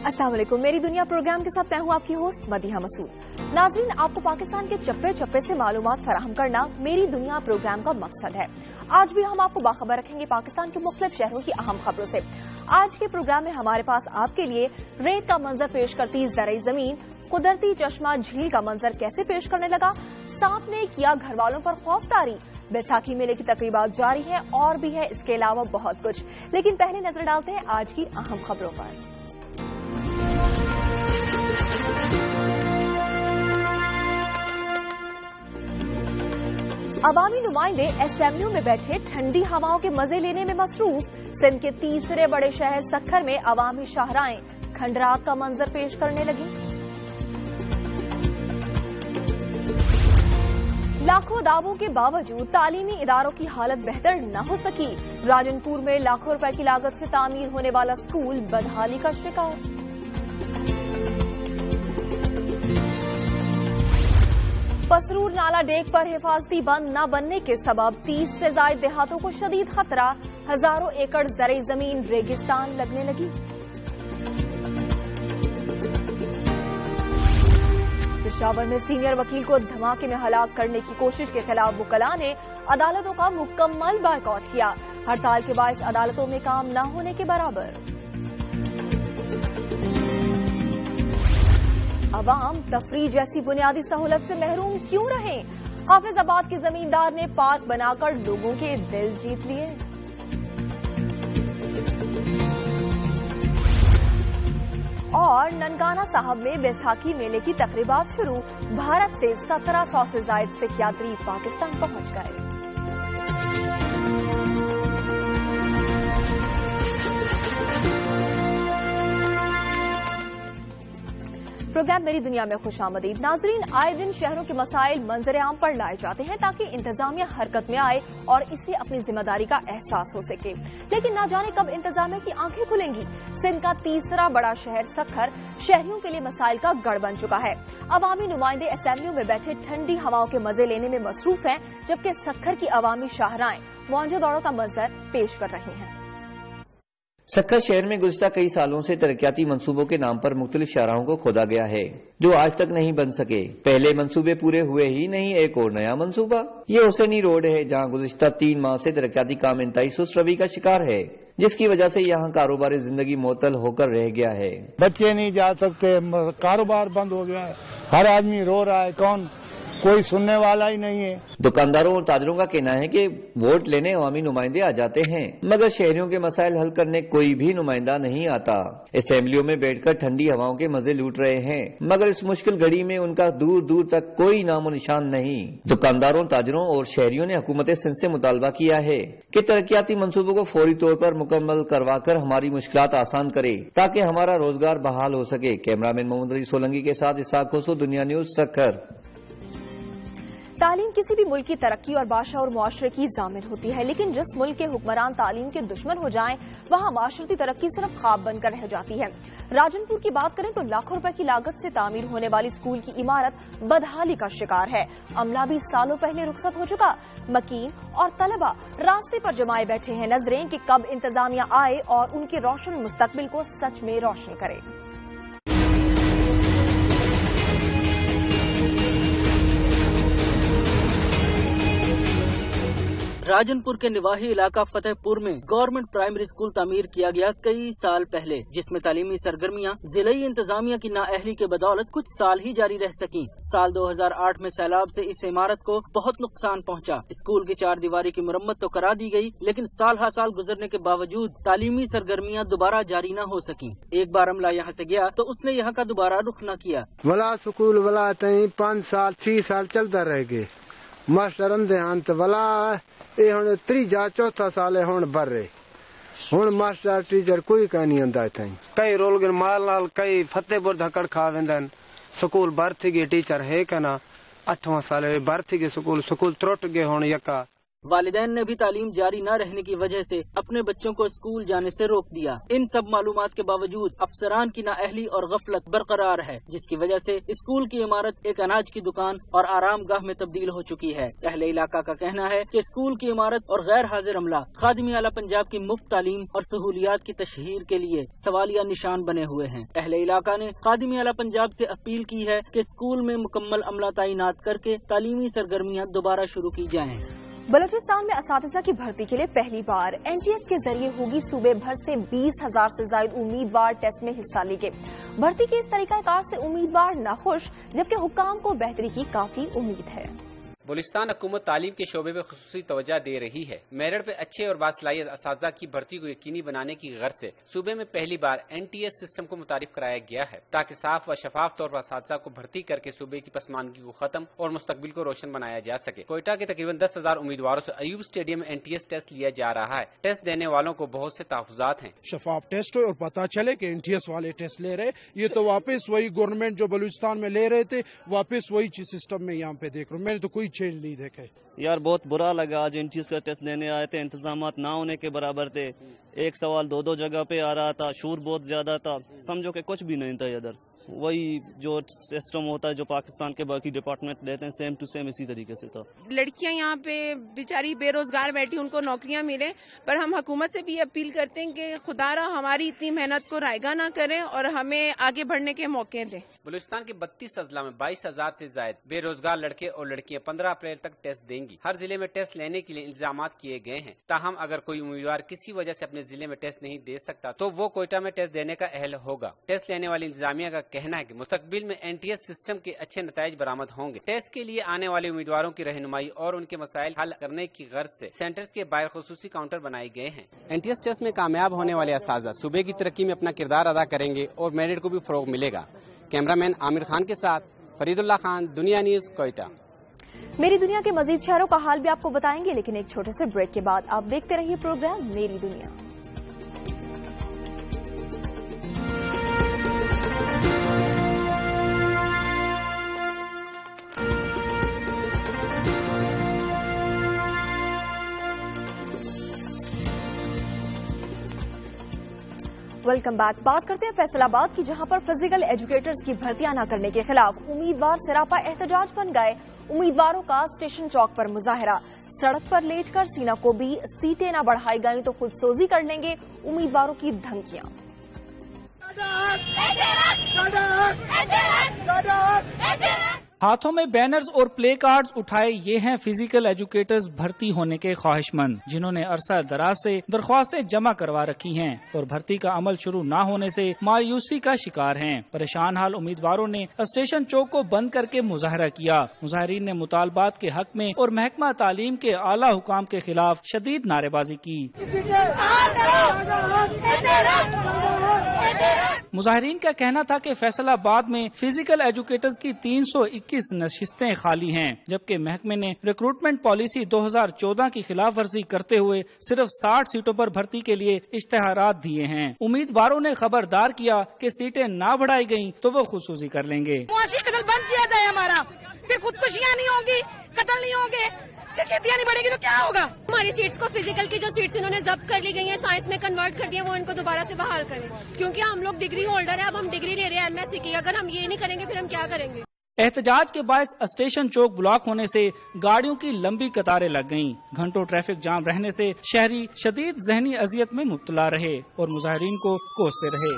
अस्सलाम वालेकुम, मेरी दुनिया प्रोग्राम के साथ मैं हूं आपकी होस्ट मदीहा मसूद। नाज़रीन, आपको पाकिस्तान के चप्पे चप्पे से मालूमात फराहम करना मेरी दुनिया प्रोग्राम का मकसद है। आज भी हम आपको बाखबर रखेंगे पाकिस्तान के मुख्तलिफ शहरों की अहम खबरों से। आज के प्रोग्राम में हमारे पास आपके लिए रेत का मंजर पेश करती ज़रई जमीन, कुदरती चश्मा झील का मंजर कैसे पेश करने लगा, सांप ने किया घर वालों पर खौफतारी, बैसाखी मेले की तकरीबात जारी है और भी है इसके अलावा बहुत कुछ। लेकिन पहले नजर डालते हैं आज की अहम खबरों पर। अवामी नुमाइंदे असेंबलियों में बैठे ठंडी हवाओं के मजे लेने में मसरूफ। सिंध के तीसरे बड़े शहर सक्खर में अवामी शाहराएं खंडरात का मंजर पेश करने लगी। लाखों दावों के बावजूद तालीमी इदारों की हालत बेहतर न हो सकी। राजनपुर में लाखों रुपए की लागत से तामीर होने वाला स्कूल बदहाली का शिकार। पसरूर नाला डेक पर हिफाजती बंद न बनने के सबब 30 से ज्यादा देहातों को शदीद खतरा। हजारों एकड़ ज़रई जमीन रेगिस्तान लगने लगी। पेशावर में सीनियर वकील को धमाके में हलाक करने की कोशिश के खिलाफ वकला ने अदालतों का मुकम्मल बायकॉट किया। हड़ताल के बायस अदालतों में काम न होने के बराबर। अवाम तफरीह जैसी बुनियादी सहूलत से महरूम क्यों रहे? हाफिजाबाद के जमींदार ने पार्क बनाकर लोगों के दिल जीत लिए। और ननकाना साहब में बैसाखी मेले की तकरीबात शुरू। भारत से 1700 से ज्यादा सिख यात्री पाकिस्तान पहुंच गए। प्रोग्राम मेरी दुनिया में खुशामदीद। नाजरीन, आए दिन शहरों के मसाइल मंजरे आम पर लाए जाते हैं ताकि इंतजामिया हरकत में आए और इससे अपनी जिम्मेदारी का एहसास हो सके। लेकिन ना जाने कब इंतजामिया की आंखें खुलेंगी। सिंध का तीसरा बड़ा शहर सक्खर शहरियों के लिए मसाइल का गढ़ बन चुका है। अवामी नुमाइंदे असेंबलियों में बैठे ठंडी हवाओं के मजे लेने में मसरूफ हैं, जबकि सक्खर की अवामी शाहराएं मौजूद दौड़ों का मंजर पेश कर रहे हैं। सक्खर शहर में गुज़िश्ता कई सालों से तरक्याती मंसूबों के नाम पर मुख्तलिफ शाहराहों को खोदा गया है, जो आज तक नहीं बन सके। पहले मंसूबे पूरे हुए ही नहीं, एक और नया मंसूबा। ये हुसैनी रोड है, जहाँ गुज़िश्ता 3 माह से तरक्याती काम इंतहाई सुस्त रवि का शिकार है, जिसकी वजह से यहाँ कारोबारी जिंदगी मुअत्तल होकर रह गया है। बच्चे नहीं जा सकते, कारोबार बंद हो गया है, हर आदमी रो रहा है, कोई सुनने वाला ही नहीं है। दुकानदारों और ताजरों का कहना है कि वोट लेने अवामी नुमाइंदे आ जाते हैं, मगर शहरियों के मसाइल हल करने कोई भी नुमाइंदा नहीं आता। असेंबलियों में बैठकर ठंडी हवाओं के मजे लूट रहे हैं, मगर इस मुश्किल घड़ी में उनका दूर दूर तक कोई नामो निशान नहीं। दुकानदारों, ताजरों और शहरियों ने हुकूमत सिंध से मुतालबा किया है कि तरक्याती मंसूबों को फौरी तौर पर मुकम्मल करवाकर हमारी मुश्किलात आसान करे, ताकि हमारा रोजगार बहाल हो सके। कैमरामैन मोहम्मद अली सोलंकी के साथ इसाक खुसरो, दुनिया न्यूज, सक्खर। तालीम किसी भी मुल्क की तरक्की और बादशाह और मुआशरे की जामिन होती है, लेकिन जिस मुल्क के हुक्मरान तालीम के दुश्मन हो जाएं, वहां माशरती तरक्की सिर्फ ख्वाब बनकर रह जाती है। राजनपुर की बात करें तो लाखों रुपए की लागत से तामीर होने वाली स्कूल की इमारत बदहाली का शिकार है। अमला भी सालों पहले रुखसत हो चुका। मकीन और तलबा रास्ते पर जमाए बैठे हैं नजरें कि कब इंतजामिया आए और उनके रोशन मुस्तकबिल को सच में रोशन करे। राजनपुर के निवाही इलाका फतेहपुर में गवर्नमेंट प्राइमरी स्कूल तामीर किया गया कई साल पहले, जिसमें तालीमी सरगर्मियां जिलाई इंतजामिया की नाअहली के बदौलत कुछ साल ही जारी रह सकी। साल 2008 में सैलाब से इस इमारत को बहुत नुकसान पहुंचा। स्कूल की 4 दीवारी की मुरम्मत तो करा दी गई, लेकिन साल हा साल गुजरने के बावजूद तालीमी सरगर्मियां दोबारा जारी न हो सकी। एक बार अमला यहाँ से गया तो उसने यहाँ का दोबारा रुख न किया। वाला स्कूल वाला 5 साल 6 साल चलता रह गए, मास्टर अंधे हैं तो भला ये हुण त्रीजा चौथा साल है हुण भर रहे हुण मास्टर टीचर कोई कह नहीं आंदा इत्थे कई रोल गए माल नाल कई फतेहपुर धक्कड़ खा वेंदा स्कूल भर्ती गए टीचर है क्या ना 8वां साल भर्ती गए स्कूल त्रुट गए हुण यका वालिदैन ने भी तालीम जारी न रहने की वजह से अपने बच्चों को स्कूल जाने से रोक दिया। इन सब मालूमात के बावजूद अफसरान की नाअहली और गफलत बरकरार है, जिसकी वजह से स्कूल की इमारत एक अनाज की दुकान और आरामगाह में तब्दील हो चुकी है। अहले इलाका का कहना है कि स्कूल की इमारत और गैर हाजिर अमला खादिम आला पंजाब की मुफ्त तालीम और सहूलियात की तशहीर के लिए सवालिया निशान बने हुए हैं। अहले इलाका ने खादिम आला पंजाब से अपील की है कि स्कूल में मुकम्मल अमला तैनात करके तालीमी सरगर्मियाँ दोबारा शुरू की जाएँ। बलूचिस्तान में असातिज़ा की भर्ती के लिए पहली बार NTS के जरिए होगी सूबे भर से 20,000 से ज्यादा उम्मीदवार टेस्ट में हिस्सा लेंगे। भर्ती के इस तरीकाकार से उम्मीदवार नाखुश, जबकि हुक्काम को बेहतरी की काफी उम्मीद है। बलूचिस्तान हुकूमत तालीम के शोबे में खुसूसी तवज्जो दे रही है। मेरिट पे अच्छे और बासलाहियत असातिज़ा की भर्ती को यकीनी बनाने की गर्ज से सूबे में पहली बार NTS सिस्टम को मुतारिफ कराया गया है, ताकि साफ व शफाफ तौर पर असातिज़ा को भर्ती करके सूबे की पसमानगी को खत्म और मुस्तकबिल को रोशन बनाया जा सके। कोयटा के तकरीबन 10,000 उम्मीदवारों से अयूब स्टेडियम में NTS टेस्ट लिया जा रहा है। टेस्ट देने वालों को बहुत से तहफ़्फ़ुज़ात हैं। शफाफ टेस्ट हो और पता चले कि NTS वाले टेस्ट ले रहे, ये तो वापस वही गवर्नमेंट जो बलूचिस्तान में ले रहे थे, वापस वही सिस्टम में यहाँ पे देख रहा हूँ। मैंने तो कोई चेंज नहीं देखे। यार बहुत बुरा लगा, आज NTS का टेस्ट देने आए थे, इंतजामात ना होने के बराबर थे। एक सवाल दो जगह पे आ रहा था, शोर बहुत ज्यादा था, समझो कि कुछ भी नहीं था इधर। वही जो सिस्टम होता है जो पाकिस्तान के बाकी डिपार्टमेंट देते हैं, सेम टू सेम इसी तरीके से था। लड़कियां यहाँ पे बेचारी बेरोजगार बैठी, उनको नौकरियां मिले, पर हम हुकूमत से भी अपील करते हैं कि खुदारा हमारी इतनी मेहनत को रायगा ना करें और हमें आगे बढ़ने के मौके दें। बलूचिस्तान के 32 अजला में 22,000 से ज्यादा बेरोजगार लड़के और लड़कियां 15 अप्रैल तक टेस्ट देंगी। हर जिले में टेस्ट लेने के लिए इंतजाम किए गए हैं। ताहम अगर कोई उम्मीदवार किसी वजह से अपने जिले में टेस्ट नहीं दे सकता तो वो कोयटा में टेस्ट देने का अहल होगा। टेस्ट लेने वाली इंतजामिया का कहना है कि मुस्तकबिल में NTS सिस्टम के अच्छे नताइज बरामद होंगे। टेस्ट के लिए आने वाले उम्मीदवारों की रहनुमाई और उनके मसाइल हल करने की गर्ज से सेंटर्स के बाहर खुसूसी काउंटर बनाए गए हैं। NTS टेस्ट में कामयाब होने वाले असातिज़ा सूबे की तरक्की में अपना किरदार अदा करेंगे और मेरिट को भी फरोग मिलेगा। कैमरामैन आमिर खान के साथ फरीदुल्लाह खान, दुनिया न्यूज, कोयटा। मेरी दुनिया के मजीद शहरों का हाल भी आपको बताएंगे, लेकिन एक छोटे से ब्रेक के बाद आप देखते रहिए प्रोग्राम मेरी दुनिया। Welcome back. बात करते हैं फैसलाबाद की, जहां पर फिजिकल एजुकेटर्स की भर्तियां न करने के खिलाफ उम्मीदवार सरापा एहतजाज बन गए। उम्मीदवारों का स्टेशन चौक पर मुजाहरा, सड़क पर लेटकर सीना को भी सीटें न बढ़ाई गई तो खुदसोजी कर लेंगे, उम्मीदवारों की धमकियां। हाथों में बैनर्स और प्ले कार्ड्स उठाए ये हैं फिजिकल एजुकेटर्स भर्ती होने के ख्वाहिशमंद, जिन्होंने अरसा दराज से दरख्वास्तें जमा करवा रखी हैं और भर्ती का अमल शुरू न होने से मायूसी का शिकार हैं। परेशान हाल उम्मीदवारों ने स्टेशन चौक को बंद करके मुजाहरा किया। मुजाहरीन ने मुतालबात के हक में और महकमा तालीम के आला हुकाम के खिलाफ शदीद नारेबाजी की। मुजाहिरीन का कहना था कि फैसलाबाद में फिजिकल एजुकेटर्स की 321 नशिस्तें खाली हैं, जबकि महकमे ने रिक्रूटमेंट पॉलिसी 2014 की खिलाफ वर्जी करते हुए सिर्फ 60 सीटों पर भर्ती के लिए इश्तेहारात दिए हैं। उम्मीदवारों ने खबरदार किया कि सीटें ना बढ़ाई गयी तो वो खुदसूसी कर लेंगे। कत्ल बंद किया जाए हमारा, फिर खुदकुशियाँ नहीं होंगी, कत्ल नहीं होंगे, खेतियाँ नहीं बढ़ेगी तो क्या होगा। हमारी सीट्स को फिजिकल की जो सीट्स इन्होंने जब्त कर ली गई हैं, साइंस में कन्वर्ट कर दिया, वो इनको दोबारा से बहाल करें, क्योंकि हम लोग डिग्री होल्डर है। अब हम डिग्री ले रहे हैं MSc की, अगर हम ये नहीं करेंगे फिर हम क्या करेंगे। एहतजाज के बायस स्टेशन चौक ब्लॉक होने से गाड़ियों की लंबी कतारें लग गईं। घंटों ट्रैफिक जाम रहने से शहरी शदीद जहनी अजियत में मुब्तला रहे और मुजाहिरीन को कोसते रहे।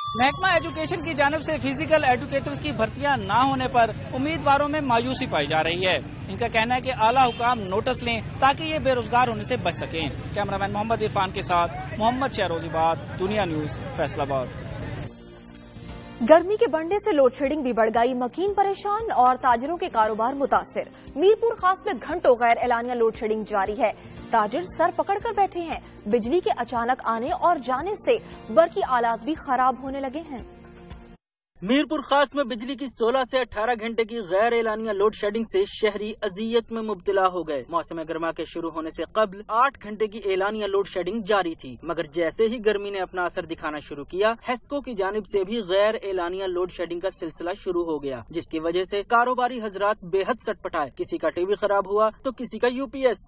महकमा एजुकेशन की जानिब से फिजिकल एजुकेटर्स की भर्तियां न होने पर उम्मीदवारों में मायूसी पाई जा रही है। इनका कहना है कि आला हुकाम नोटिस लें ताकि ये बेरोजगार होने से बच सकें। कैमरामैन मोहम्मद इरफान के साथ मोहम्मद शहरोजीबाद, दुनिया न्यूज, फैसलाबाद। गर्मी के बढ़ने से लोड शेडिंग भी बढ़ गई, मकीन परेशान और ताजिरों के कारोबार मुतासिर। मीरपुर खास में घंटों गैर एलानिया लोड शेडिंग जारी है। ताजिर सर पकड़कर बैठे हैं। बिजली के अचानक आने और जाने से बरकी आलात भी खराब होने लगे हैं। मीरपुर खास में बिजली की 16 से 18 घंटे की गैर एलानिया लोड शेडिंग से शहरी अजियत में मुब्तला हो गए। मौसम गर्मा के शुरू होने से कबल 8 घंटे की एलानिया लोड शेडिंग जारी थी, मगर जैसे ही गर्मी ने अपना असर दिखाना शुरू किया, हेस्को की जानिब से भी गैर एलानिया लोड शेडिंग का सिलसिला शुरू हो गया, जिसकी वजह से कारोबारी हजरात बेहद सटपटाए। किसी का टीवी खराब हुआ तो किसी का यूपीएस।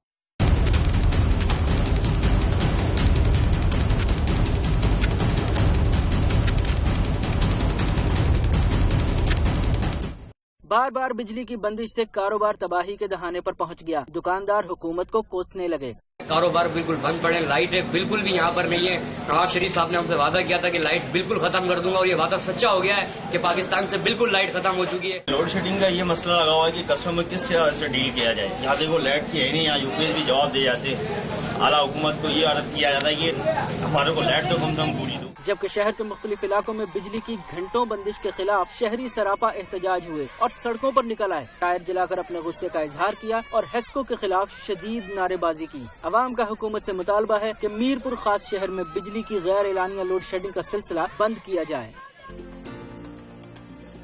बार बार बिजली की बंदिश से कारोबार तबाही के दहाने पर पहुंच गया। दुकानदार हुकूमत को कोसने लगे। कारोबार बिल्कुल बंद पड़े, लाइट बिल्कुल भी यहाँ पर नहीं है। नवाज शरीफ साहब ने हमसे वादा किया था कि लाइट बिल्कुल खत्म कर दूंगा, और ये वादा सच्चा हो गया है कि पाकिस्तान से बिल्कुल लाइट खत्म हो चुकी है। लोड शेडिंग का ये मसला लगा हुआ है कि कस्टमर किस तरह से डील किया जाए। यहाँ देखो लाइट की है नहीं, यहाँ यूपीएस भी जवाब दे जाते हैं। आला हुकूमत को ये अर्ज किया जाता है कि हमारे को लाइट तो कम से कम पूरी दो। जबकि शहर के मुख्तलिफ इलाकों में बिजली की घंटों बंदिश के खिलाफ शहरी सरापा एहतजाज हुए और सड़कों पर निकल आए, टायर जलाकर अपने गुस्से का इजहार किया और हेस्को के खिलाफ शदीद नारेबाजी की। अवाम का हुकूमत से मुतालबा है कि मीरपुर खास शहर में बिजली की गैर एलानिया लोड शेडिंग का सिलसिला बंद किया जाए।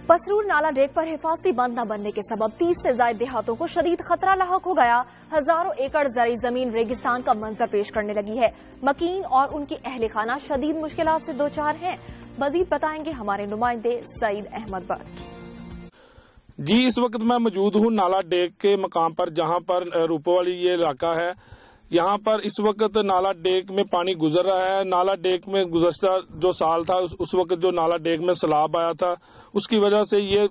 पसरूर नाला डेक पर हिफाजती बंद न बनने के सबब 30 से ज्यादा देहातों को शदीद खतरा लाहक हो गया। हजारों एकड़ जरी जमीन रेगिस्तान का मंजर पेश करने लगी है। मकीन और उनकी अहले खाना शदीद मुश्किलात से दो चार हैं। मजीद बताएंगे हमारे नुमाइंदे सईद अहमद बट। जी, इस वक्त मैं मौजूद हूँ नाला डेक के मकाम पर, जहाँ पर रूपोवाली ये इलाका है। यहाँ पर इस वक्त नाला डेक में पानी गुजर रहा है। नाला डेक में गुज़श्ता जो साल था उस वक्त जो नाला डेक में सैलाब आया था, उसकी वजह से ये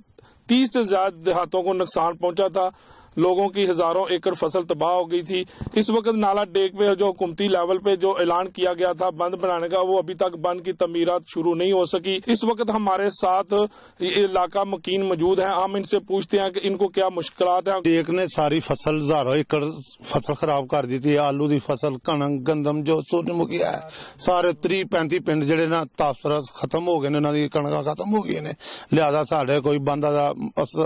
30 से ज्यादा देहातों को नुकसान पहुंचा था। लोगों की हजारों एकड़ फसल तबाह हो गई थी। इस वक्त नाला डेक पे जो हुकूमती लेवल पे जो ऐलान किया गया था बंद बनाने का, वो अभी तक बंद की तमीरात शुरू नहीं हो सकी। इस वक्त हमारे साथ इलाका मकीन मौजूद है, हम इनसे पूछते हैं कि इनको क्या मुश्किलात हैं। डेक ने सारी फसल हजारों एकड़ फसल खराब कर दी थी। आलू की फसल, कणक, गंदम जो सूरजमुखी है, सारे 30-35 पिंड ਜਿਹੜੇ ना तासर खत्म हो गए ने, उन्होंने कणक खत्म हो गई ने। लिहाजा साढ़े कोई बंदा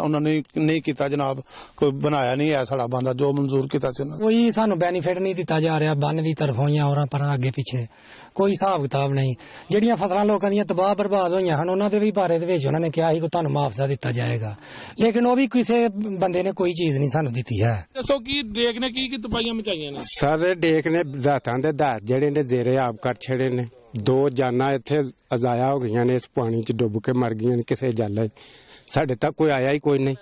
उन्होंने नहीं किया जनाब, कोई आया नहीं है साड़ा बंदा जो मंजूर किया ਸੀ। कोई सानू बेनीफिट नहीं दिता जा रहा बन की तरफों या और पर अगे पीछे कोई हिसाब किताब नहीं। ਜਿਹੜੀਆਂ फसलां लोगों ਦੀਆਂ तबाह बर्बाद ਹੋਈਆਂ ਹਨ ਉਹਨਾਂ ਦੇ ਵੀ ਬਾਰੇ ਦੇ ਵਿੱਚ ਉਹਨਾਂ ਨੇ ਕਿਹਾ ਸੀ ਕਿ ਤੁਹਾਨੂੰ ਮੁਆਵਜ਼ਾ ਦਿੱਤਾ ਜਾਏਗਾ, लेकिन ਉਹ ਵੀ ਕਿਸੇ ਬੰਦੇ ਨੇ ਕੋਈ ਚੀਜ਼ ਨਹੀਂ ਸਾਨੂੰ ਦਿੱਤੀ ਹੈ। ਦੱਸੋ ਕੀ ਡੇਕ ਨੇ ਕੀ ਤਬਾਹੀਆਂ ਮਚਾਈਆਂ ਨੇ? ਸਰ ਡੇਕ ਨੇ ਦਾਤਾਂ ਦੇ ਦਾਤ ਜਿਹੜੇ ਨੇ ਜ਼ੇਰੇ ਆਬ ਕਰ ਛੜੇ ਨੇ। 2 ਜਾਨਾਂ ਇੱਥੇ ਅਜ਼ਾਇਆ ਹੋ ਗਈਆਂ ਨੇ, ਇਸ ਪਾਣੀ 'ਚ ਡੁੱਬ ਕੇ ਮਰ ਗਈਆਂ ਨੇ ਕਿਸੇ ਜੱਲ। ਸਾਡੇ ਤੱਕ ਕੋਈ ਆਇਆ ਹੀ ਕੋਈ नहीं।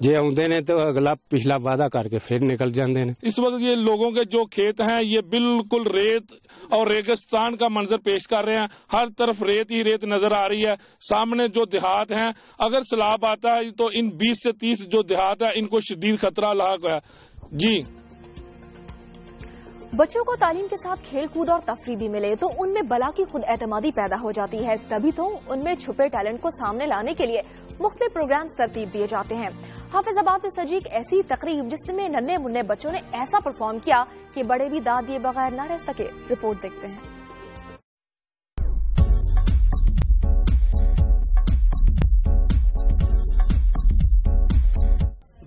जे आउंदे ने तो अगला पिछला वादा करके फिर निकल जाते हैं। इस वक्त ये लोगों के जो खेत हैं ये बिल्कुल रेत और रेगिस्तान का मंजर पेश कर रहे हैं। हर तरफ रेत ही रेत नजर आ रही है। सामने जो देहात हैं, अगर सैलाब आता है तो इन 20 से 30 जो देहात है इनको शदीद खतरा लाक है। जी, बच्चों को तालीम के साथ खेल कूद और तफरी भी मिले तो उनमें बला की खुद एतमादी पैदा हो जाती है। तभी तो उनमें छुपे टैलेंट को सामने लाने के लिए मुख्तलिफ प्रोग्राम तरतीब दिए जाते हैं। हाफिजाबाद में सजी एक ऐसी तकरीब जिसमें नन्हे मुन्ने बच्चों ने ऐसा परफॉर्म किया कि बड़े भी दाद दिए बगैर न रह सके। रिपोर्ट देखते हैं।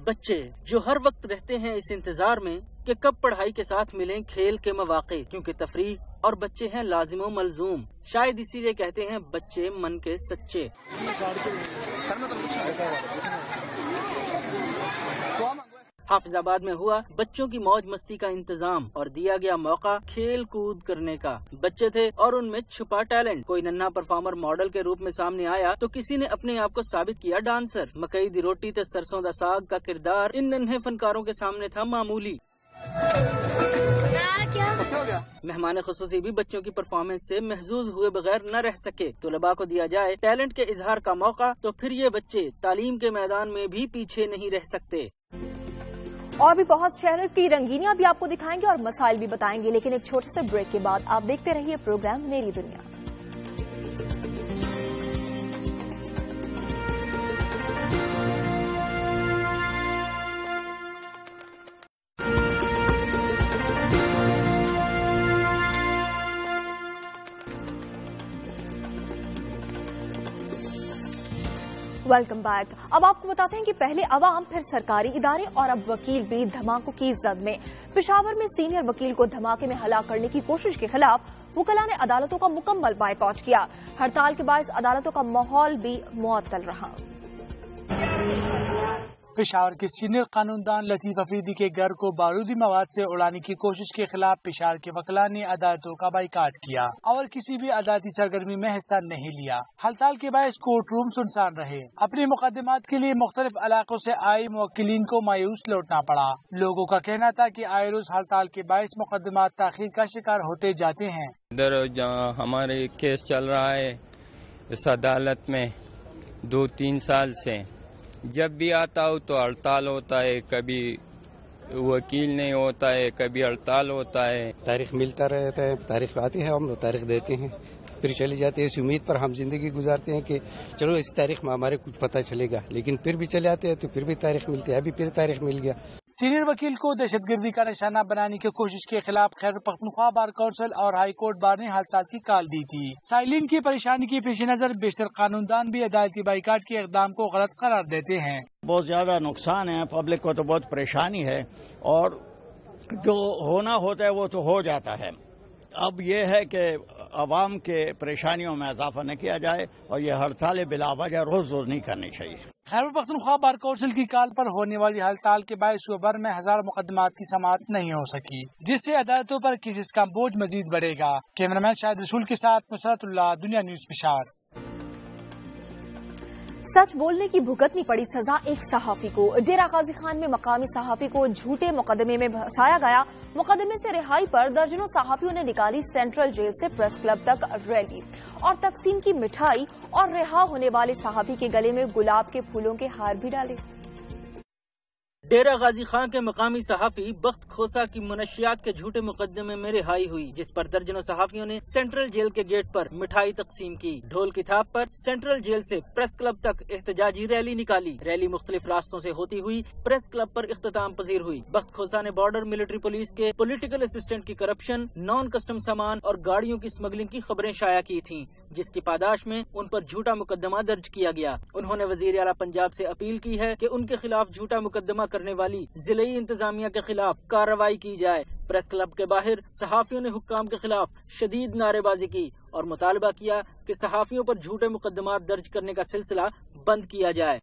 बच्चे जो हर वक्त रहते हैं इस इंतजार में कि कब पढ़ाई के साथ मिलें खेल के मौके, क्योंकि तफरीह और बच्चे हैं लाजिम मलजूम। शायद इसीलिए कहते हैं बच्चे मन के सच्चे। हाफिजाबाद में हुआ बच्चों की मौज मस्ती का इंतजाम और दिया गया मौका खेल कूद करने का। बच्चे थे और उनमें छुपा टैलेंट। कोई नन्हा परफॉर्मर मॉडल के रूप में सामने आया तो किसी ने अपने आप को साबित किया डांसर। मकई दी रोटी ते सरसों दा साग का किरदार इन नन्हे फनकारों के सामने था मामूली। मेहमान खुसूसी भी बच्चों की परफॉर्मेंस से महजूज हुए बगैर न रह सके। तुलबा को दिया जाए टैलेंट के इजहार का मौका तो फिर ये बच्चे तालीम के मैदान में भी पीछे नहीं रह सकते। और भी बहुत शहरों की रंगीनियां भी आपको दिखाएंगे और मसाइल भी बताएंगे, लेकिन एक छोटे से ब्रेक के बाद आप देखते रहिए प्रोग्राम मेरी दुनिया। Welcome back. अब आपको बताते हैं कि पहले अवाम फिर सरकारी इदारे और अब वकील भी धमाकों की जद में। पेशावर में सीनियर वकील को धमाके में हलाक करने की कोशिश के खिलाफ वकला ने अदालतों का मुकम्मल बायकॉट किया। हड़ताल के बायस अदालतों का माहौल भी मुअत्तल रहा। पेशावर के सीनियर कानूनदान लतीफ अफरीदी के घर को बारूदी मवाद से उड़ाने की कोशिश के खिलाफ पेशावर के वकला ने अदालतों का बाइकाट किया और किसी भी अदालती सरगर्मी में हिस्सा नहीं लिया। हड़ताल के बायस कोर्ट रूम सुनसान रहे। अपने मुकदमात के लिए मुख्तलिफ इलाकों से आए मुवक्किलीन को मायूस लौटना पड़ा। लोगों का कहना था कि आए रोज हड़ताल के बायस मुकदमात ताखीर का शिकार होते जाते हैं। इधर जहाँ हमारे केस चल रहा है इस अदालत में 2-3 साल से, जब भी आता हो तो हड़ताल होता है, कभी वकील नहीं होता है, कभी हड़ताल होता है। तारीख मिलता रहता है, तारीख आती है, हम तारीख देते हैं, फिर चली जाती है। इस उम्मीद पर हम जिंदगी गुजारते हैं कि चलो इस तारीख में हमारे कुछ पता चलेगा, लेकिन फिर भी चले आते हैं तो फिर भी तारीख मिलती है। अभी फिर तारीख मिल गया। सीनियर वकील को दहशतगर्दी का निशाना बनाने की कोशिश के खिलाफ खैबर पख्तूनख्वा बार काउंसिल और हाई कोर्ट बार ने हड़ताल की कॉल दी थी। साइलिन की परेशानी के पेश नजर बेशतर कानूनदान भी अदालती बाइकाट के इक़दाम को गलत करार देते हैं। बहुत ज्यादा नुकसान है, पब्लिक को तो बहुत परेशानी है और जो होना होता है वो तो हो जाता है। अब ये है कि अवाम के परेशानियों में इजाफा न किया जाए और ये हड़ताल बिलावजह रोज रोज नहीं करनी चाहिए। खैबर पख्तूनख्वा बार काउंसिल की कॉल पर होने वाली हड़ताल के बाद सूबे भर में 1000 मुकदमात की समाअत नहीं हो सकी, जिससे अदालतों पर केसेस का बोझ मजीद बढ़ेगा। कैमरामैन शाहिद रसूल के साथ नुसरतुल्लाह, दुनिया न्यूज पेशावर। सच बोलने की भुगतनी पड़ी सजा एक सहाफी को। डेरा गाजी खान में मकामी सहाफी को झूठे मुकदमे में फंसाया गया। मुकदमे से रिहाई पर दर्जनों सहाफियों ने निकाली सेंट्रल जेल से प्रेस क्लब तक रैली और तकसीम की मिठाई और रिहा होने वाले सहाफी के गले में गुलाब के फूलों के हार भी डाले। डेरा गाजी खान के मकामी सहाफी बख्त खोसा की मनशियात के झूठे मुकदमे में रिहाई हुई, जिस पर दर्जनों सहाफियों ने सेंट्रल जेल के गेट पर मिठाई तकसीम की। ढोल की थाप पर सेंट्रल जेल से प्रेस क्लब तक एहतजाजी रैली निकाली। रैली मुख्तलिफ रास्तों से होती हुई प्रेस क्लब पर इख्तिताम पजीर हुई। बख्त खोसा ने बॉर्डर मिलिट्री पुलिस के पॉलिटिकल असिस्टेंट की करप्शन, नॉन कस्टम सामान और गाड़ियों की स्मगलिंग की खबरें शाया की थीं, जिसकी पादाश में उन पर झूठा मुकदमा दर्ज किया गया। उन्होंने वजीर आला पंजाब से अपील की है कि उनके खिलाफ झूठा मुकदमा करने वाली जिले इंतजामिया के खिलाफ कार्रवाई की जाए। प्रेस क्लब के बाहर सहाफियों ने हुक्काम के खिलाफ शदीद नारेबाजी की और मुतालबा किया कि सहाफियों पर झूठे मुकदमा दर्ज करने का सिलसिला बंद किया जाए।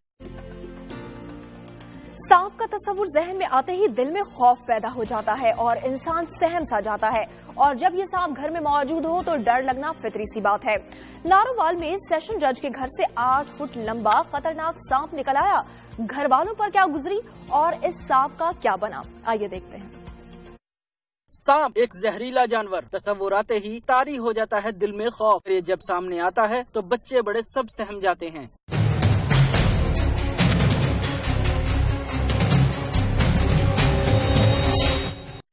सांप का तस्वुर जहन में आते ही दिल में खौफ पैदा हो जाता है और इंसान सहम सा जाता है, और जब ये सांप घर में मौजूद हो तो डर लगना फितरी सी बात है। नारोवाल में सेशन जज के घर से 8 फुट लंबा खतरनाक सांप निकल आया। घर वालों पर क्या गुजरी और इस सांप का क्या बना, आइए देखते हैं। सांप एक जहरीला जानवर, तस्वुर आते ही तारी हो जाता है दिल में खौफ। ये जब सामने आता है तो बच्चे बड़े सब सहम जाते हैं।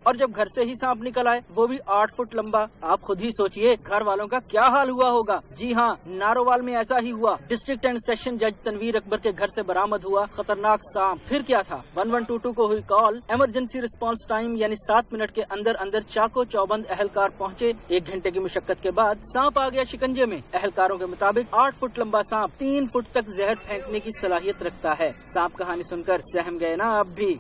और जब घर से ही सांप निकल आए, वो भी 8 फुट लंबा, आप खुद ही सोचिए घर वालों का क्या हाल हुआ होगा। जी हाँ, नारोवाल में ऐसा ही हुआ। डिस्ट्रिक्ट एंड सेशन जज तनवीर अकबर के घर से बरामद हुआ खतरनाक सांप। फिर क्या था, 1122 को हुई कॉल। इमरजेंसी रिस्पांस टाइम यानी 7 मिनट के अंदर अंदर चाको चौबंद अहलकार पहुँचे। 1 घंटे की मुशक्कत के बाद सांप आ गया शिकंजे में। अहलकारों के मुताबिक 8 फुट लंबा सांप 3 फुट तक जहर फेंकने की सलाहियत रखता है। सांप कहानी सुनकर सहम गए ना आप भी।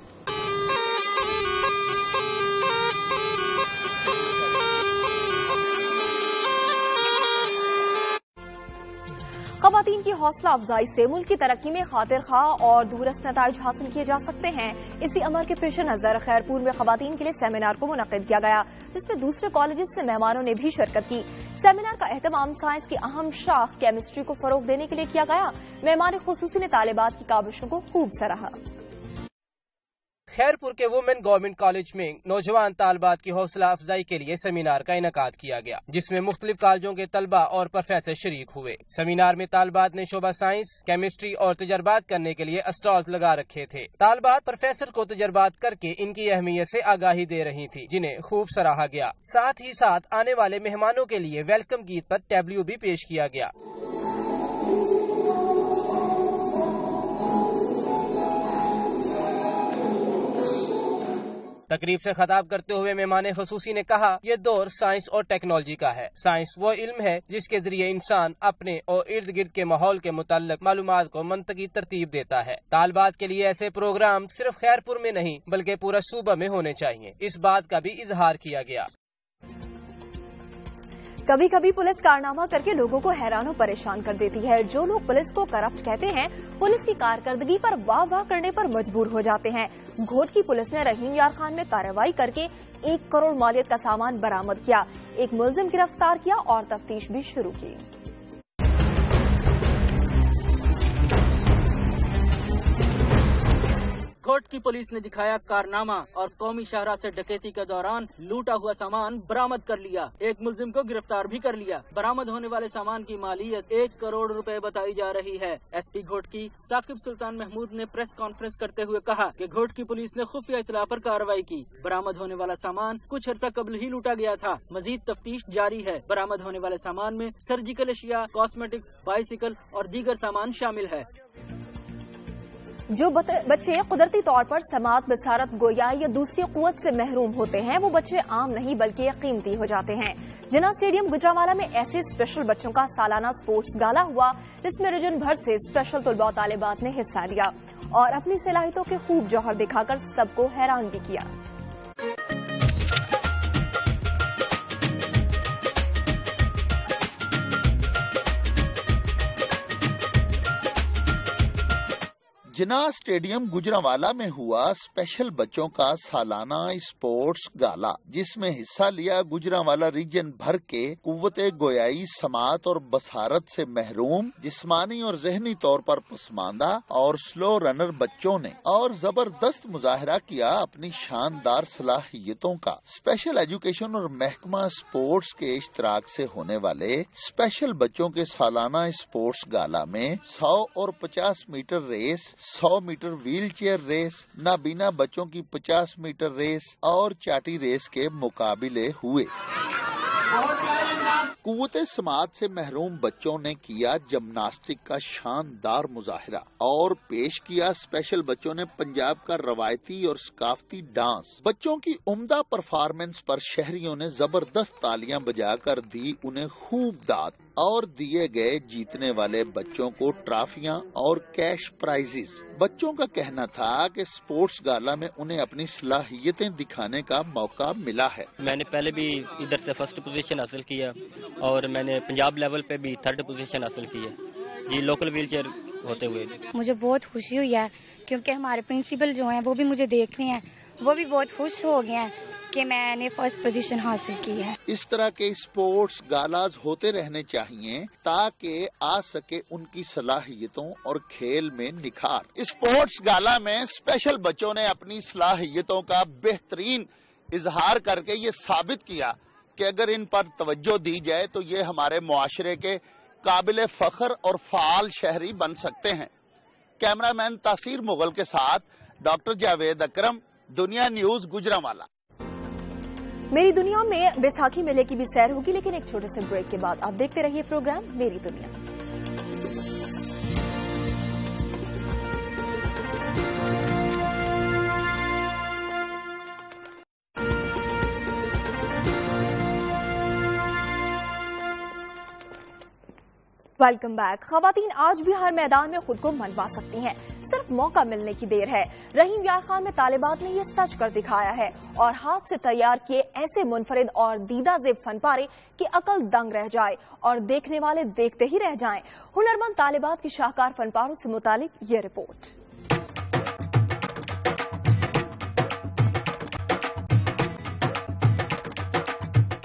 ख़वातीन की हौसला अफजाई से मुल्क की तरक्की में खातिर खा और दूरस्त नताइज हासिल किए जा सकते हैं। इसी अमर के पेश नज़र खैरपुर में ख़वातीन के लिए सेमिनार को मुनक़िद किया गया, जिसमें दूसरे कॉलेजेस से मेहमानों ने भी शिरकत की। सेमिनार का एहतमाम साइंस की अहम शाख केमिस्ट्री को फरोग देने के लिए किया गया। मेहमान खुसूसी ने तालिबात की काबिशों को खूब सराहा। खैरपुर के वुमेन गवर्नमेंट कॉलेज में नौजवान तालबात की हौसला अफजाई के लिए सेमिनार का इनेकाद किया गया, जिसमें मुख्तलिफ कॉलेजों के तलबा और प्रोफेसर शरीक हुए। सेमिनार में तालबात ने शोबा साइंस, केमिस्ट्री और तजर्बात करने के लिए स्टॉल्स लगा रखे थे। तालबात प्रोफेसर को तजर्बात करके इनकी अहमियत से आगाही दे रही थी, जिन्हें खूब सराहा गया। साथ ही साथ आने वाले मेहमानों के लिए वेलकम गीत पर टैब्लू भी पेश किया गया। तकरीब से खिताब करते हुए मेहमान खसूसी ने कहा, ये दौर साइंस और टेक्नोलॉजी का है। साइंस वो इल्म है जिसके जरिए इंसान अपने और इर्द गिर्द के माहौल के मुताल्लिक मालूमात को मंतकी तरतीब देता है। तालबात के लिए ऐसे प्रोग्राम सिर्फ खैरपुर में नहीं बल्कि पूरा सूबा में होने चाहिए, इस बात का भी इजहार किया गया। कभी कभी पुलिस कारनामा करके लोगों को हैरान और परेशान कर देती है। जो लोग पुलिस को करप्ट कहते हैं, पुलिस की कारकर्दगी पर वाह वाह करने पर मजबूर हो जाते हैं। घोट की पुलिस ने रहीम यार खान में कार्रवाई करके 1 करोड़ मालियत का सामान बरामद किया, एक मुलजिम गिरफ्तार किया और तफ्तीश भी शुरू की। घोट की पुलिस ने दिखाया कारनामा और कौमी शाहराह से डकैती के दौरान लूटा हुआ सामान बरामद कर लिया, एक मुलजिम को गिरफ्तार भी कर लिया। बरामद होने वाले सामान की मालियत 1 करोड़ रुपए बताई जा रही है। एसपी घोट की साकिब सुल्तान महमूद ने प्रेस कॉन्फ्रेंस करते हुए कहा कि घोट की पुलिस ने खुफिया इत्तला पर कार्रवाई की। बरामद होने वाला सामान कुछ अर्सा कबल ही लूटा गया था, मजीद तफ्तीश जारी है। बरामद होने वाले सामान में सर्जिकल अशिया, कॉस्मेटिक्स, बाइसिकल और दीगर सामान शामिल है। जो बच्चे कुदरती तौर पर समात, बसारत, गोयाई या दूसरी कुव्वत से महरूम होते हैं, वो बच्चे आम नहीं बल्कि कीमती हो जाते हैं। जिन्ना स्टेडियम गुजरांवाला में ऐसे स्पेशल बच्चों का सालाना स्पोर्ट्स गाला हुआ, जिसमें रीजन भर से स्पेशल तलबा तालिबात ने हिस्सा लिया और अपनी सलाहियतों के खूब जौहर दिखाकर सबको हैरान भी किया। जिन्ना स्टेडियम गुजरांवाला में हुआ स्पेशल बच्चों का सालाना स्पोर्ट्स गाला, जिसमें हिस्सा लिया गुजरांवाला रीजन भर के कुव्वते गोयाई, समात और बसारत से महरूम, जिस्मानी और जहनी तौर पर पसमानदा और स्लो रनर बच्चों ने, और जबरदस्त मुजाहरा किया अपनी शानदार सलाहियतों का। स्पेशल एजुकेशन और महकमा स्पोर्ट्स के इश्तराक से होने वाले स्पेशल बच्चों के सालाना स्पोर्ट्स गाला में 100 और 50 metre race, 100 metre wheelchair race, नाबीना बच्चों की 50 मीटर रेस और चाटी रेस के मुकाबले हुए। कुव्वते समात से महरूम बच्चों ने किया जिम्नास्टिक का शानदार मुजाहरा और पेश किया स्पेशल बच्चों ने पंजाब का रवायती और सकाफती डांस। बच्चों की उम्दा परफॉर्मेंस पर शहरियों ने जबरदस्त तालियां बजाकर दी उन्हें खूब दाद और दिए गए जीतने वाले बच्चों को ट्रॉफियां और कैश प्राइजेस। बच्चों का कहना था कि स्पोर्ट्स गाला में उन्हें अपनी सलाहियतें दिखाने का मौका मिला है। मैंने पहले भी इधर से फर्स्ट पोजीशन हासिल किया और मैंने पंजाब लेवल पे भी 3rd पोजीशन हासिल की है जी, लोकल व्हीलचेयर होते हुए। मुझे बहुत खुशी हुई है क्योंकि हमारे प्रिंसिपल जो हैं वो भी मुझे देख रहे हैं, वो भी बहुत खुश हो गए हैं कि मैंने फर्स्ट पोजीशन हासिल की है। इस तरह के स्पोर्ट्स गालाज होते रहने चाहिए ताकि आ सके उनकी सलाहियतों और खेल में निखार। स्पोर्ट्स गाला में स्पेशल बच्चों ने अपनी सलाहियतों का बेहतरीन इजहार करके ये साबित किया कि अगर इन पर तवज्जो दी जाए तो ये हमारे मुआशरे के काबिल फख्र और फाल शहरी बन सकते हैं। कैमरामैन तासीर मुगल के साथ डॉक्टर जावेद अकरम, दुनिया न्यूज गुजरांवाला। मेरी दुनिया में बैसाखी मेले की भी सैर होगी, लेकिन एक छोटे से ब्रेक के बाद आप देखते रहिए प्रोग्राम मेरी दुनिया। Welcome back. खवातीन आज भी हर मैदान में खुद को मनवा सकती हैं, सिर्फ मौका मिलने की देर है। रहीम यार खान में तालिबात ने ये सच कर दिखाया है और हाथ से तैयार किए ऐसे मुनफरिद और दीदा ज़ेब फनपारे कि अकल दंग रह जाए और देखने वाले देखते ही रह जाएं। हुनरमंद तालिबात की शाहकार फनपारों से मुतालिक ये report.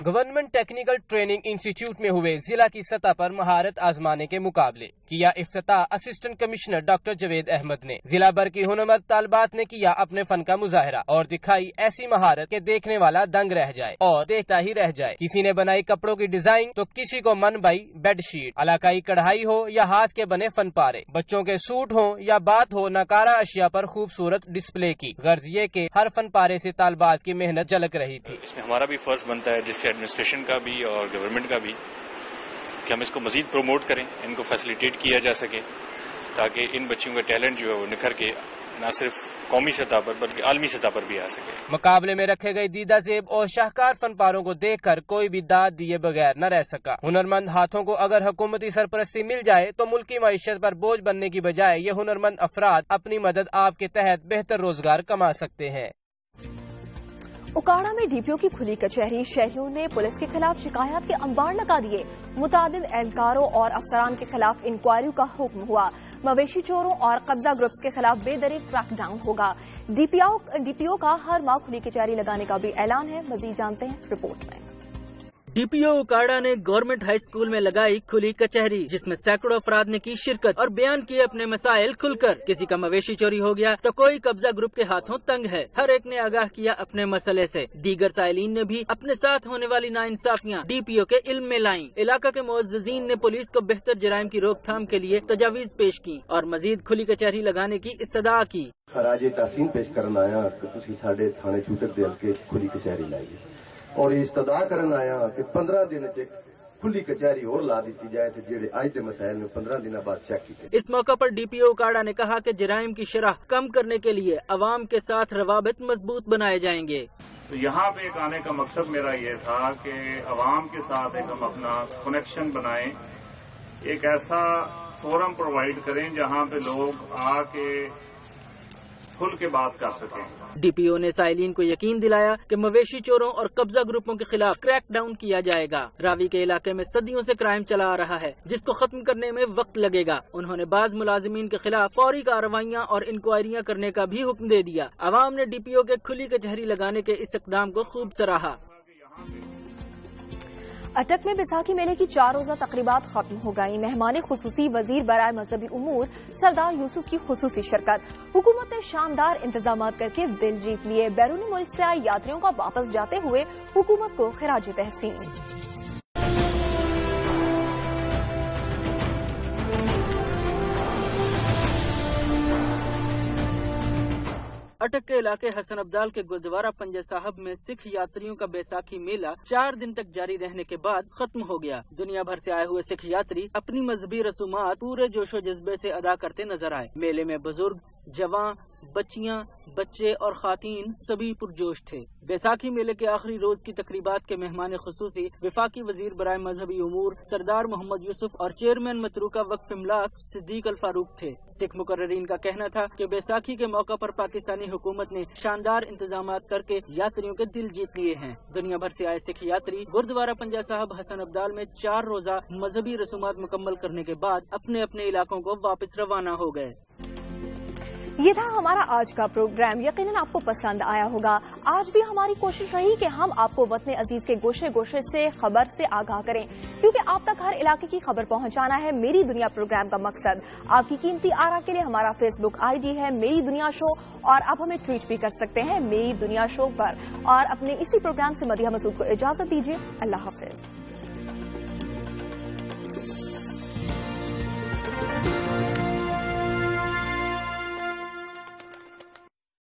Government technical training institute में हुए जिला की सतह पर महारत आजमाने के मुकाबले किया इफ्तिताह assistant commissioner doctor Javed Ahmad ने। जिला भर की हुनरमंद तालिबात ने किया अपने फन का मुजाहरा और दिखाई ऐसी महारत के देखने वाला दंग रह जाए और देखता ही रह जाए। किसी ने बनाई कपड़ों की डिजाइन तो किसी को मन बाई बेडशीट, इलाकाई कढ़ाई हो या हाथ के बने फन पारे, बच्चों के सूट हो या बात हो नकारा अशिया पर खूबसूरत डिस्प्ले की। गर्ज ये के हर फन पारे से तालिबात की मेहनत झलक रही थी। इसमें हमारा भी फर्ज बनता है डिस्ट्रिक्ट एडमिनिस्ट्रेशन का भी और गवर्नमेंट का भी कि हम इसको मजीद प्रमोट करें, इनको फैसिलिटेट किया जा सके ताकि इन बच्चों का टैलेंट जो है वो निखर के न सिर्फ कौमी सतह पर बल्कि आलमी सतह पर भी आ सके। मुकाबले में रखे गए दीदा जेब और शाहकार फनपारों को देखकर कोई भी दाद दिए बगैर न रह सका। हुनरमंद हाथों को अगर हुकूमती सरपरस्ती मिल जाए तो मुल्की मईशत पर बोझ बनने की बजाय ये हुनरमंद अफराद अपनी मदद आप के तहत बेहतर रोजगार कमा सकते हैं। उकाड़ा में डीपीओ की खुली कचहरी, शहरियों ने पुलिस के खिलाफ शिकायत के अंबार लगा दिए। मुतादिद एहलकारों और अफसरान के खिलाफ इंक्वायरी का हुक्म हुआ। मवेशी चोरों और कब्जा ग्रुप्स के खिलाफ बेदरीग क्रैकडाउन होगा। डीपीओ का हर माह खुली कचहरी लगाने का भी ऐलान है। मजीद जानते हैं रिपोर्ट में। डीपीओ उकाड़ा ने गवर्नमेंट हाई स्कूल में लगाई खुली कचहरी, जिसमें सैकड़ों अफराद ने की शिरकत और बयान किए अपने मसाइल खुलकर। किसी का मवेशी चोरी हो गया तो कोई कब्जा ग्रुप के हाथों तंग है। हर एक ने आगाह किया अपने मसले से। दीगर साइलिन ने भी अपने साथ होने वाली नाइंसाफियां डीपीओ के इल्म में लाईं। इलाका के मुअज्जिजीन ने पुलिस को बेहतर जराइम की रोकथाम के लिए तजावीज पेश की और मजीद खुली कचहरी लगाने की इस्तदा की। खराजे तहसीन पेश करना आया कि तुसी साडे थाने छूटक दे हल्के खुली कचहरी लाई और इस्तदा करन आया कि 15 दिन खुली कचहरी और ला दी जाए तो जेड़े आज के मसाइल में 15 दिन बाद चेक की। इस मौका पर डीपीओ उकाड़ा ने कहा कि जराइम की शरह कम करने के लिए अवाम के साथ रवाबित मजबूत बनाए जाएंगे। तो यहाँ पे एक आने का मकसद मेरा ये था कि अवाम के साथ एक हम अपना कनेक्शन बनाएं, एक ऐसा फोरम प्रोवाइड करें जहाँ पे लोग आके खुल के बात कर सकें। डीपीओ ने साइलिन को यकीन दिलाया कि मवेशी चोरों और कब्जा ग्रुपों के खिलाफ क्रैक डाउन किया जाएगा। रावी के इलाके में सदियों से क्राइम चला आ रहा है, जिसको खत्म करने में वक्त लगेगा। उन्होंने बाज मुलाजिमीन के खिलाफ फौरी कार्रवाइयां और इंक्वायरियां करने का भी हुक्म दे दिया। अवाम ने डीपीओ के खुली कचहरी लगाने के इस इक़दाम को खूब सराहा। अटक में बैसाखी मेले की 4 रोजा तकरीबात खत्म हो गई। मेहमान खुसूसी वजीर बराए मजहबी उमूर सरदार यूसुफ की खुसूसी शिरकत। हुकूमत ने शानदार इंतजाम करके दिल जीत लिए। बैरूनी मुल्क से आए यात्रियों का वापस जाते हुए हुकूमत को खिराज तहसीन। अटक के इलाके हसन अब्दाल के गुरुद्वारा पंजा साहब में सिख यात्रियों का बैसाखी मेला 4 दिन तक जारी रहने के बाद खत्म हो गया। दुनिया भर से आए हुए सिख यात्री अपनी मजहबी रसूमात पूरे जोशो जज्बे से अदा करते नजर आए। मेले में बुजुर्ग, जवान, बच्चियां, बच्चे और खातीन सभी पुरजोश थे। बैसाखी मेले के आखिरी रोज की तकरीबात के मेहमान खुसूसी वफाकी वजीर बराए मजहबी उमूर सरदार मोहम्मद यूसुफ और चेयरमैन मतरूका वक्फ इमलाक सिद्दीक अल फारूक थे। सिख मुकर्ररीन का कहना था कि बैसाखी के मौका पर पाकिस्तानी हुकूमत ने शानदार इंतजाम करके यात्रियों के दिल जीत लिए हैं। दुनिया भर से आए सिख यात्री गुरुद्वारा पंजा साहब हसन अब्दाल में 4 रोजा मजहबी रसूमात मुकम्मल करने के बाद अपने अपने इलाकों को वापस रवाना हो गए। ये था हमारा आज का प्रोग्राम। यकीनन आपको पसंद आया होगा। आज भी हमारी कोशिश रही कि हम आपको वतन अजीज के गोशे गोशे से खबर से आगाह करें, क्योंकि आप तक हर इलाके की खबर पहुंचाना है मेरी दुनिया प्रोग्राम का मकसद। आपकी कीमती आरा के लिए हमारा फेसबुक आईडी है मेरी दुनिया शो और आप हमें ट्वीट भी कर सकते हैं मेरी दुनिया शो पर। और अपने इसी प्रोग्राम से मदीहा मसूद को इजाजत दीजिए। अल्लाह हाफिज।